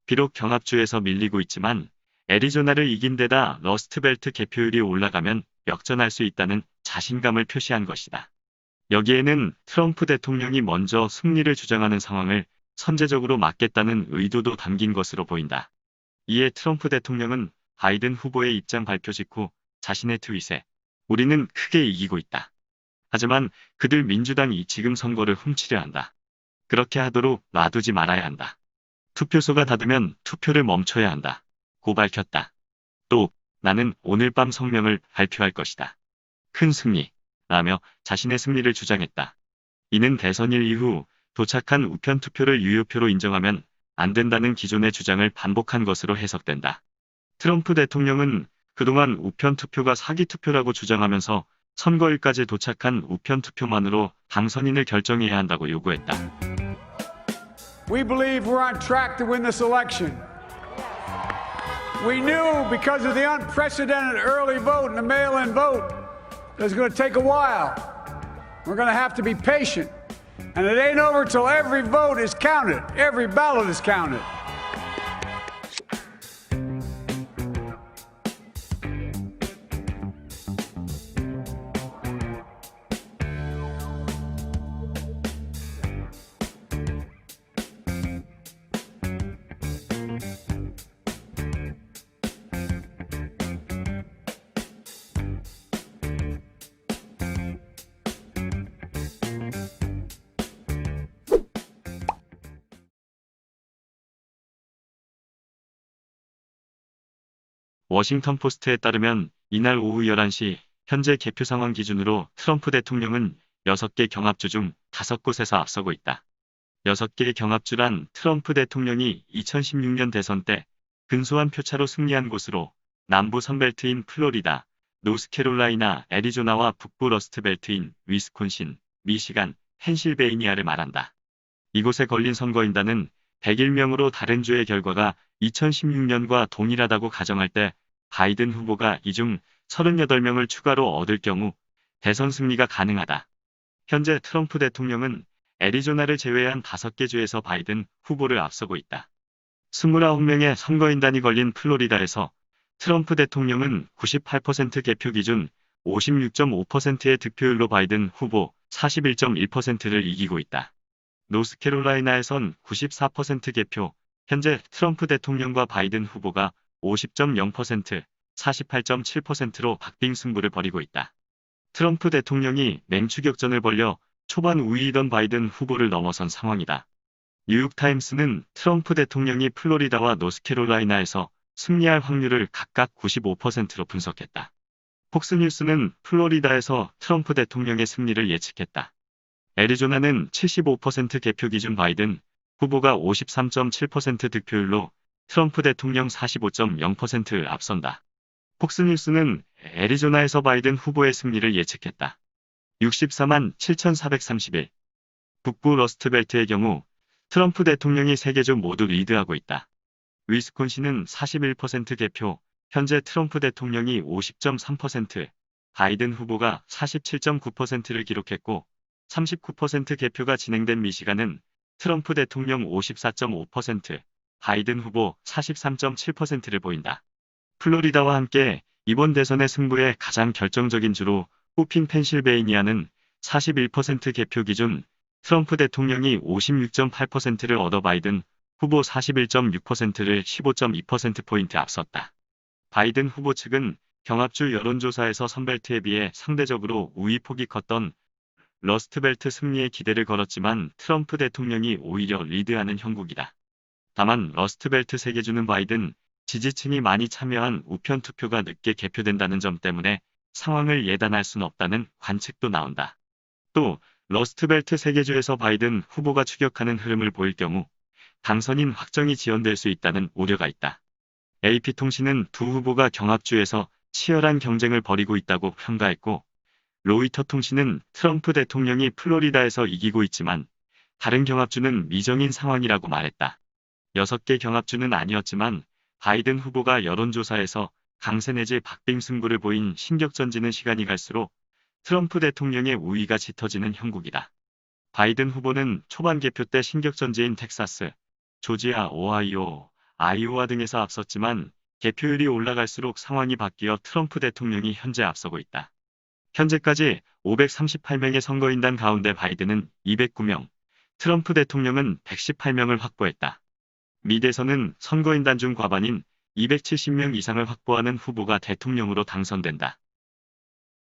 비록 경합주에서 밀리고 있지만 애리조나를 이긴 데다 러스트벨트 개표율이 올라가면 역전할 수 있다는 자신감을 표시한 것이다. 여기에는 트럼프 대통령이 먼저 승리를 주장하는 상황을 선제적으로 막겠다는 의도도 담긴 것으로 보인다. 이에 트럼프 대통령은 바이든 후보의 입장 발표 직후 자신의 트윗에 우리는 크게 이기고 있다. 하지만 그들 민주당이 지금 선거를 훔치려 한다. 그렇게 하도록 놔두지 말아야 한다. 투표소가 닫으면 투표를 멈춰야 한다. 고 밝혔다. 또 나는 오늘 밤 성명을 발표할 것이다. 큰 승리. 라며 자신의 승리를 주장했다. 이는 대선일 이후 도착한 우편 투표를 유효표로 인정하면 안 된다는 기존의 주장을 반복한 것으로 해석된다. 트럼프 대통령은 그동안 우편 투표가 사기 투표라고 주장하면서 선거일까지 도착한 우편 투표만으로 당선인을 결정해야 한다고 요구했다. We believe we're on track to win this election. We knew because of the unprecedented early vote and the mail-in vote that it's going to take a while. We're going to have to be patient. And it ain't over till every vote is counted, every ballot is counted. 워싱턴 포스트에 따르면 이날 오후 11시 현재 개표 상황 기준으로 트럼프 대통령은 6개 경합주 중 5곳에서 앞서고 있다. 6개의 경합주란 트럼프 대통령이 2016년 대선 때 근소한 표차로 승리한 곳으로 남부 선벨트인 플로리다, 노스캐롤라이나, 애리조나와 북부 러스트벨트인 위스콘신, 미시간, 펜실베이니아를 말한다. 이곳에 걸린 선거인단은 101명으로 다른 주의 결과가 2016년과 동일하다고 가정할 때 바이든 후보가 이 중 38명을 추가로 얻을 경우 대선 승리가 가능하다. 현재 트럼프 대통령은 애리조나를 제외한 5개 주에서 바이든 후보를 앞서고 있다. 29명의 선거인단이 걸린 플로리다에서 트럼프 대통령은 98% 개표 기준 56.5%의 득표율로 바이든 후보 41.1%를 이기고 있다. 노스캐롤라이나에선 94% 개표, 현재 트럼프 대통령과 바이든 후보가 50.0%, 48.7%로 박빙 승부를 벌이고 있다. 트럼프 대통령이 맹추격전을 벌여 초반 우위이던 바이든 후보를 넘어선 상황이다. 뉴욕타임스는 트럼프 대통령이 플로리다와 노스캐롤라이나에서 승리할 확률을 각각 95%로 분석했다. 폭스뉴스는 플로리다에서 트럼프 대통령의 승리를 예측했다. 애리조나는 75% 개표 기준 바이든 후보가 53.7% 득표율로 트럼프 대통령 45.0%를 앞선다. 폭스뉴스는 애리조나에서 바이든 후보의 승리를 예측했다. 64만 7,431. 북부 러스트벨트의 경우 트럼프 대통령이 3개 주 모두 리드하고 있다. 위스콘신은 41% 개표, 현재 트럼프 대통령이 50.3%, 바이든 후보가 47.9%를 기록했고 39% 개표가 진행된 미시간은 트럼프 대통령 54.5%, 바이든 후보 43.7%를 보인다. 플로리다와 함께 이번 대선의 승부에 가장 결정적인 주로 꼽힌 펜실베이니아는 41% 개표 기준 트럼프 대통령이 56.8%를 얻어 바이든 후보 41.6%를 15.2%포인트 앞섰다. 바이든 후보 측은 경합주 여론조사에서 선벨트에 비해 상대적으로 우위 폭이 컸던 러스트벨트 승리에 기대를 걸었지만 트럼프 대통령이 오히려 리드하는 형국이다. 다만 러스트벨트 3개주는 바이든 지지층이 많이 참여한 우편 투표가 늦게 개표된다는 점 때문에 상황을 예단할 수는 없다는 관측도 나온다. 또 러스트벨트 3개주에서 바이든 후보가 추격하는 흐름을 보일 경우 당선인 확정이 지연될 수 있다는 우려가 있다. AP통신은 두 후보가 경합주에서 치열한 경쟁을 벌이고 있다고 평가했고 로이터 통신은 트럼프 대통령이 플로리다에서 이기고 있지만 다른 경합주는 미정인 상황이라고 말했다. 6개 경합주는 아니었지만 바이든 후보가 여론조사에서 강세 내지 박빙 승부를 보인 신격전지는 시간이 갈수록 트럼프 대통령의 우위가 짙어지는 형국이다. 바이든 후보는 초반 개표 때 신격전지인 텍사스, 조지아, 오하이오, 아이오와 등에서 앞섰지만 개표율이 올라갈수록 상황이 바뀌어 트럼프 대통령이 현재 앞서고 있다. 현재까지 538명의 선거인단 가운데 바이든은 209명, 트럼프 대통령은 118명을 확보했다. 미 대선은 선거인단 중 과반인 270명 이상을 확보하는 후보가 대통령으로 당선된다.